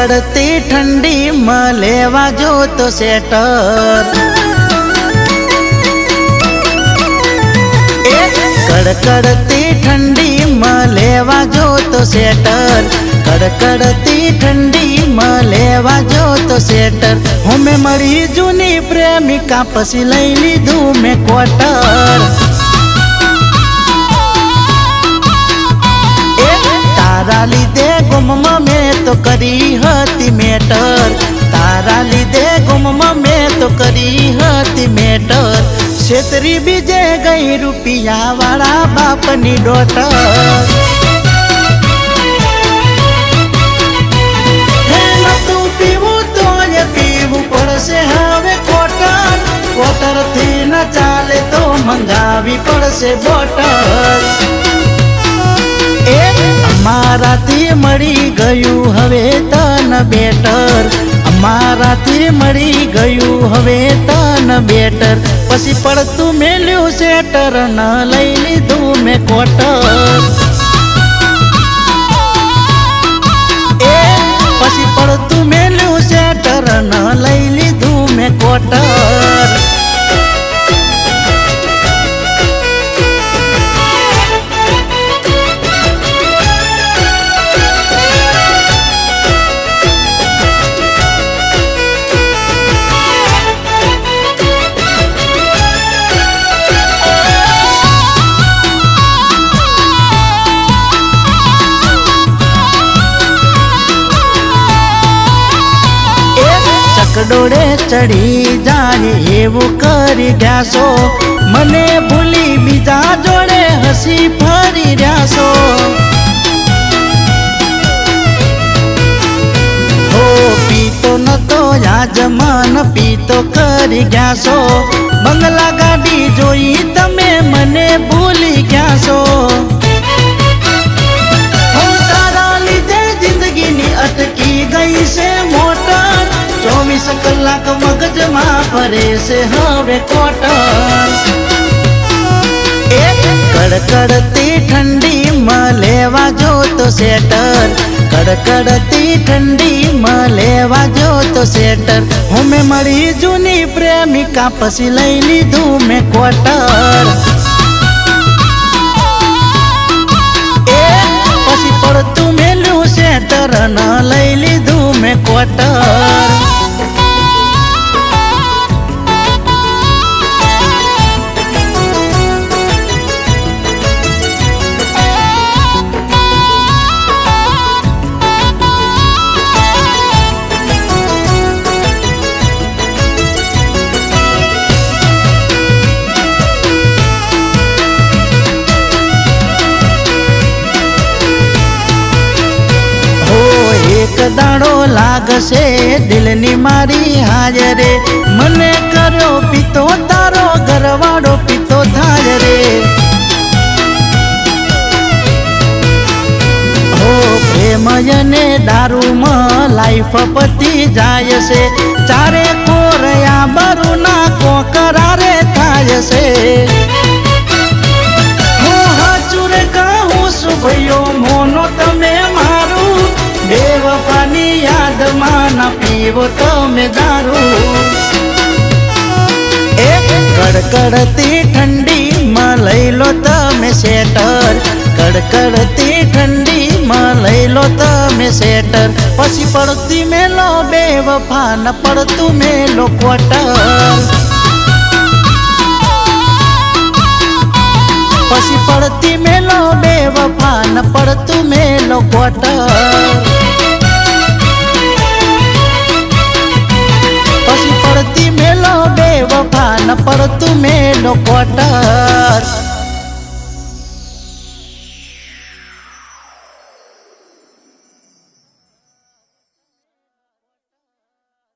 कड़कड़ती ठंडी में लेवा जो तो स्वेटर, कड़कड़ती ठंडी में लेवा जो तो स्वेटर, कड़कड़ती ठंडी में लेवा जो तो स्वेटर। हमें मरी जूनी प्रेमिका पसी लई लीधु में क्वार्टर। तारा लीधे गुममा में तो करी हती मेटर, तारा लीधे गुममा में तो करी हती मेटर। छेतरी बीजे गई रुपिया वाला बापनी डोटर। तू पीवू तो ये पीवू पड़से हवे क्वार्टर, क्वार्टर थी न चाले तो मंगावी पड़से बोटर। अमाराथी मળી ગયું હવે તન બેટર, અમારાથી મળી ગયું હવે તન બેટર। પછી પડતું મેલ્યું સેટર ન લઈ લીધું મેં ક્વાર્ટર। પછી પડતું મેલ્યું સેટર ન લઈ લીધું મેં ક્વાર્ટર। चकडोड़े चढ़ी जाए एवं करी ग्यासो, मने भूली बीजा जोड़े हसी फरी रह्यासो। हो पीतो न तो याजमान पीतो करी ग्यासो, बंगला गाड़ी जोई तमे मने भूली ग्यासो। हो तारा लीधे जिंदगी नी अटकी गई से मोटर, 24 कलाक मगज में फरे से हवे क्वार्टर। कड़कड़ती ठंडी में लेवा जो तो स्वेटर, कड़कड़ती ठंडी में लेवा जो तो स्वेटर। हमें मળી जूनी प्रेमिका पसी लई लीधु में क्वार्टर। पसी पड़तू मेल्यू स्वेटर न लई लीधु में क्वार्टर। एक दाड़ो लागसे दिलनी मारी हाजरे, मने करो पीतो तारो घरवाड़ो पीतो थाजरे। हो प्रेम ने दारू में लाइफ पती जाय से, चारे कोरया बरू ना को करारे थाय से। हो हाचुरे कहूँ सुभयो मोनो तमे मारू, बेवफानी याद माना पीवो तो में दारू। कड़कड़ती ठंडी में लई लो तमे स्वेटर, कड़कड़ती ठंडी में लई लो तमे स्वेटर। पसी पड़ती में लो बेवफा न पड़तू में लो क्वार्टर। पसी पड़ती में लो बेवफा न पड़तू में लो क्वार्टर। पसी पड़ती में लो बेवफा न पड़तू में लो क्वार्टर।